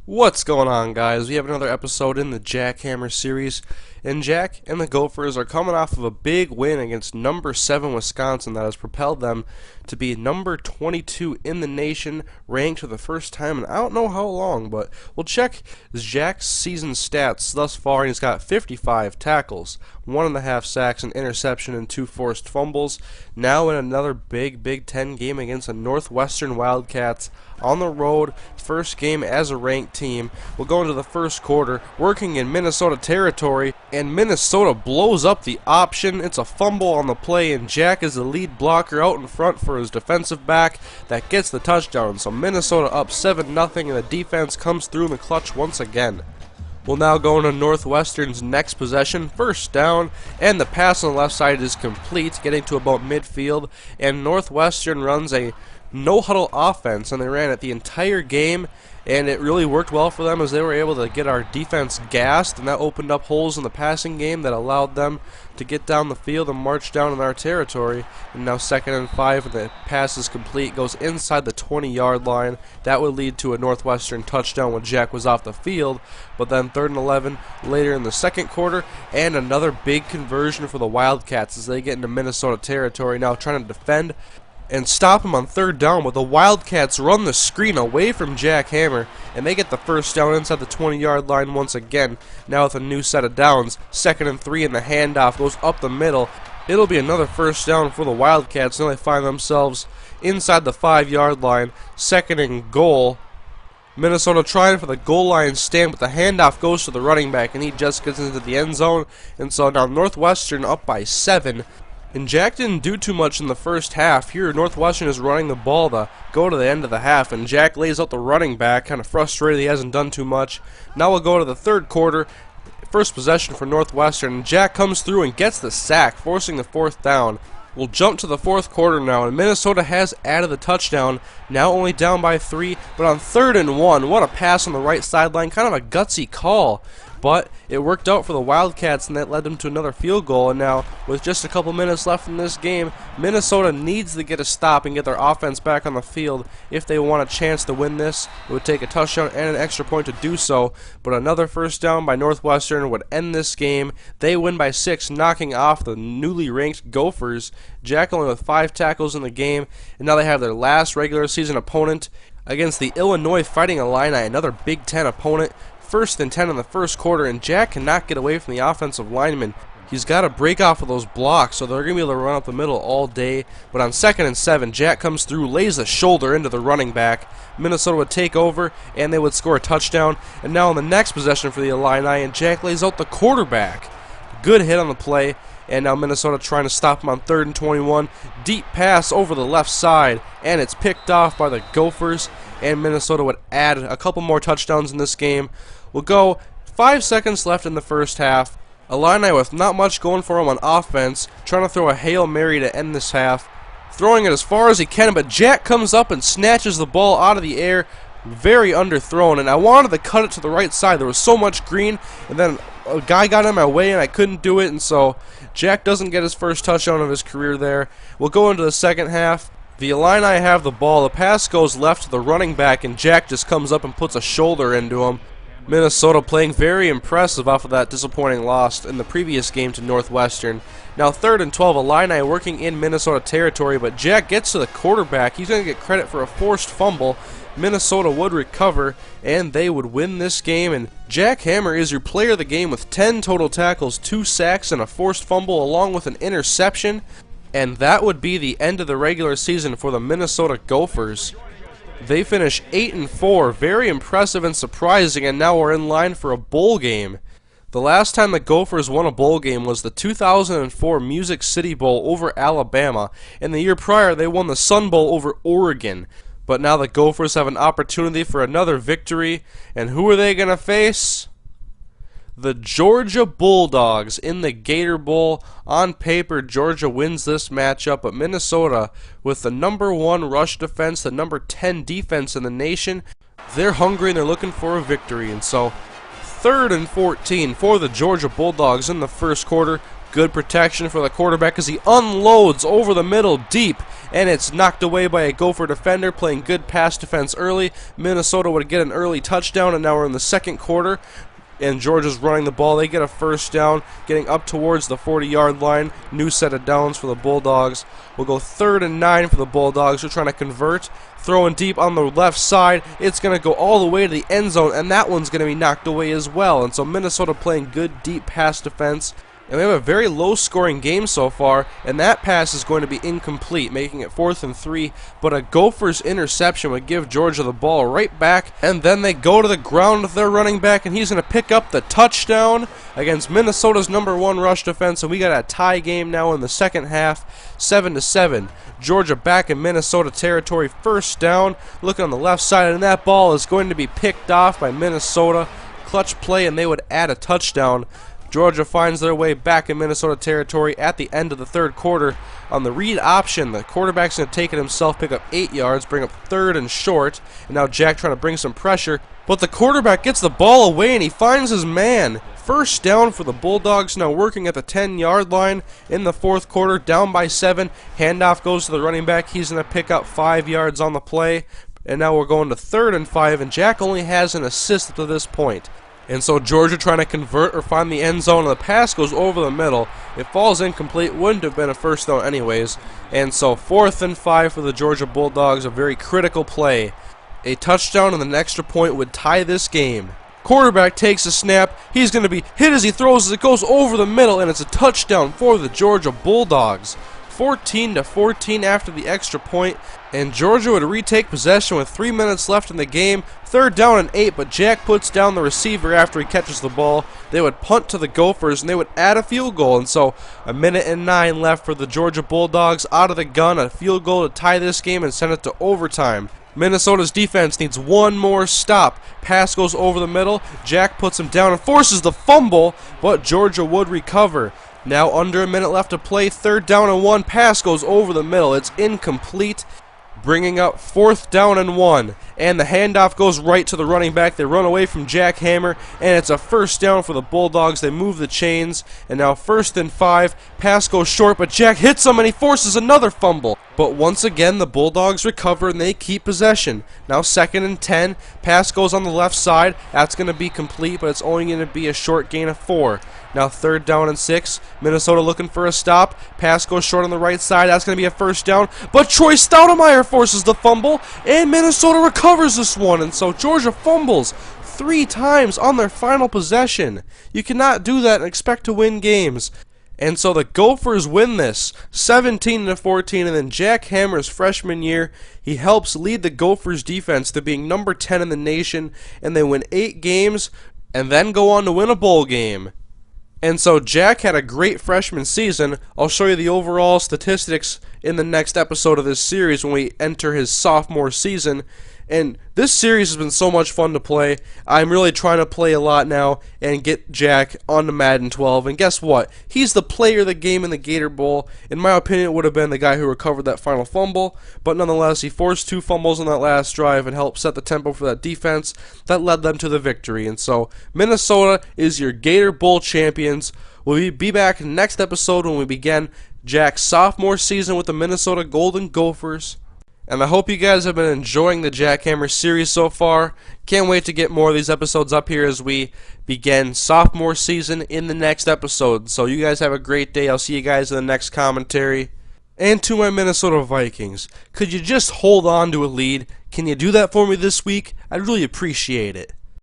What's going on, guys? We have another episode in the Jackhammer series, and Jack and the Gophers are coming off of a big win against number 7 Wisconsin that has propelled them to be number 22 in the nation, ranked for the first time in I don't know how long, but we'll check Jack's season stats thus far, and he's got 55 tackles, 1.5 sacks, an interception, and 2 forced fumbles. Now in another big Big Ten game against the Northwestern Wildcats on the road, first game as a ranked team. We'll go into the first quarter, working in Minnesota territory, and Minnesota blows up the option. It's a fumble on the play, and Jack is the lead blocker out in front for his defensive back that gets the touchdown. So Minnesota up 7-0, and the defense comes through in the clutch once again. We'll now go into Northwestern's next possession, first down, and the pass on the left side is complete, getting to about midfield, and Northwestern runs a no-huddle offense, and they ran it the entire game, and it really worked well for them as they were able to get our defense gassed, and that opened up holes in the passing game that allowed them to get down the field and march down in our territory. And now 2nd and 5, and the pass is complete, goes inside the 20-yard line. That would lead to a Northwestern touchdown when Jack was off the field, but then 3rd and 11 later in the second quarter, and another big conversion for the Wildcats as they get into Minnesota territory, now trying to defend and stop him on 3rd down, but the Wildcats run the screen away from Jack Hammer, and they get the first down inside the 20-yard line once again, now with a new set of downs. 2nd and 3, and the handoff goes up the middle. It'll be another first down for the Wildcats, and they find themselves inside the 5-yard line, 2nd and goal. Minnesota trying for the goal line stand, but the handoff goes to the running back, and he just gets into the end zone, and so now Northwestern up by 7. And Jack didn't do too much in the first half. Here, Northwestern is running the ball to go to the end of the half, and Jack lays out the running back, kind of frustrated he hasn't done too much. Now we'll go to the third quarter, first possession for Northwestern, and Jack comes through and gets the sack, forcing the 4th down. We'll jump to the 4th quarter now, and Minnesota has added the touchdown, now only down by 3, but on 3rd and 1, what a pass on the right sideline, kind of a gutsy call. But it worked out for the Wildcats, and that led them to another field goal. And now, with just a couple minutes left in this game, Minnesota needs to get a stop and get their offense back on the field if they want a chance to win this. It would take a touchdown and an extra point to do so, but another first down by Northwestern would end this game. They win by 6, knocking off the newly ranked Gophers. Jack only with 5 tackles in the game, and now they have their last regular season opponent against the Illinois Fighting Illini, another Big Ten opponent. 1st and 10 in the first quarter, and Jack cannot get away from the offensive lineman. He's got to break off of those blocks, so they're going to be able to run up the middle all day. But on 2nd and 7, Jack comes through, lays a shoulder into the running back. Minnesota would take over, and they would score a touchdown. And now on the next possession for the Illini, and Jack lays out the quarterback. Good hit on the play, and now Minnesota trying to stop him on 3rd and 21. Deep pass over the left side, and it's picked off by the Gophers, and Minnesota would add a couple more touchdowns in this game. We'll go 5 seconds left in the first half. Illini with not much going for him on offense, trying to throw a Hail Mary to end this half. Throwing it as far as he can, but Jack comes up and snatches the ball out of the air. Very underthrown, and I wanted to cut it to the right side. There was so much green, and then a guy got in my way, and I couldn't do it, and so Jack doesn't get his first touchdown of his career there. We'll go into the second half. The Illini have the ball. The pass goes left to the running back, and Jack just comes up and puts a shoulder into him. Minnesota playing very impressive off of that disappointing loss in the previous game to Northwestern. Now 3rd and 12, Illini working in Minnesota territory, but Jack gets to the quarterback. He's going to get credit for a forced fumble. Minnesota would recover, and they would win this game. And Jack Hammer is your player of the game with 10 total tackles, 2 sacks, and a forced fumble along with an interception. And that would be the end of the regular season for the Minnesota Gophers. They finish 8-4, very impressive and surprising, and now we're in line for a bowl game. The last time the Gophers won a bowl game was the 2004 Music City Bowl over Alabama, and the year prior they won the Sun Bowl over Oregon. But now the Gophers have an opportunity for another victory, and who are they going to face? The Georgia Bulldogs in the Gator Bowl. On paper, Georgia wins this matchup, but Minnesota, with the number 1 rush defense, the number 10 defense in the nation, they're hungry and they're looking for a victory. And so 3rd and 14 for the Georgia Bulldogs in the first quarter. Good protection for the quarterback as he unloads over the middle deep, and it's knocked away by a Gopher defender playing good pass defense early. Minnesota would get an early touchdown, and now we're in the second quarter, and Georgia's running the ball. They get a first down, getting up towards the 40-yard line. New set of downs for the Bulldogs. We'll go 3rd and 9 for the Bulldogs. They're trying to convert. Throwing deep on the left side. It's going to go all the way to the end zone, and that one's going to be knocked away as well. And so Minnesota playing good deep pass defense. And we have a very low-scoring game so far, and that pass is going to be incomplete, making it 4th and 3. But a Gophers interception would give Georgia the ball right back, and then they go to the ground with their running back, and he's going to pick up the touchdown against Minnesota's #1 rush defense. And we got a tie game now in the second half, 7-7. Georgia back in Minnesota territory, first down. Looking on the left side, and that ball is going to be picked off by Minnesota. Clutch play, and they would add a touchdown. Georgia finds their way back in Minnesota territory at the end of the third quarter. On the read option, the quarterback's going to take it himself, pick up 8 yards, bring up 3rd and short. And now Jack trying to bring some pressure. But the quarterback gets the ball away, and he finds his man. First down for the Bulldogs, now working at the 10-yard line in the fourth quarter, down by 7. Handoff goes to the running back. He's going to pick up 5 yards on the play. And now we're going to 3rd and 5, and Jack only has an assist up to this point. And so Georgia trying to convert or find the end zone, and the pass goes over the middle. It falls incomplete, wouldn't have been a first down anyways. And so 4th and 5 for the Georgia Bulldogs, a very critical play. A touchdown and an extra point would tie this game. Quarterback takes a snap. He's going to be hit as he throws as it goes over the middle, and it's a touchdown for the Georgia Bulldogs. 14-14 after the extra point, and Georgia would retake possession with 3 minutes left in the game. 3rd down and 8, but Jack puts down the receiver after he catches the ball. They would punt to the Gophers, and they would add a field goal. And so 1:09 left for the Georgia Bulldogs. Out of the gun, a field goal to tie this game and send it to overtime. Minnesota's defense needs one more stop. Pass goes over the middle. Jack puts him down and forces the fumble, but Georgia would recover. Now under a minute left to play, 3rd down and 1. Pass goes over the middle. It's incomplete, bringing up 4th down and 1. And the handoff goes right to the running back. They run away from Jack Hammer, and it's a first down for the Bulldogs. They move the chains, and now 1st and 5. Pass goes short, but Jack hits him, and he forces another fumble. But once again, the Bulldogs recover, and they keep possession. Now 2nd and 10. Pass goes on the left side. That's going to be complete, but it's only going to be a short gain of 4. Now 3rd down and 6. Minnesota looking for a stop. Pass goes short on the right side. That's going to be a first down. But Troy Stoudemire forces the fumble, and Minnesota recovers this one. And so Georgia fumbles 3 times on their final possession. You cannot do that and expect to win games. And so the Gophers win this 17-14, and then Jack Hammer's freshman year, he helps lead the Gophers defense to being number 10 in the nation, and they win 8 games and then go on to win a bowl game. And so Jack had a great freshman season. I'll show you the overall statistics in the next episode of this series when we enter his sophomore season. And this series has been so much fun to play. I'm really trying to play a lot now and get Jack onto Madden 12. And guess what? He's the player of the game in the Gator Bowl. In my opinion, it would have been the guy who recovered that final fumble. But nonetheless, he forced 2 fumbles on that last drive and helped set the tempo for that defense. That led them to the victory. And so Minnesota is your Gator Bowl champions. We'll be back next episode when we begin Jack's sophomore season with the Minnesota Golden Gophers. And I hope you guys have been enjoying the Jackhammer series so far. Can't wait to get more of these episodes up here as we begin sophomore season in the next episode. So you guys have a great day. I'll see you guys in the next commentary. And to my Minnesota Vikings, could you just hold on to a lead? Can you do that for me this week? I'd really appreciate it.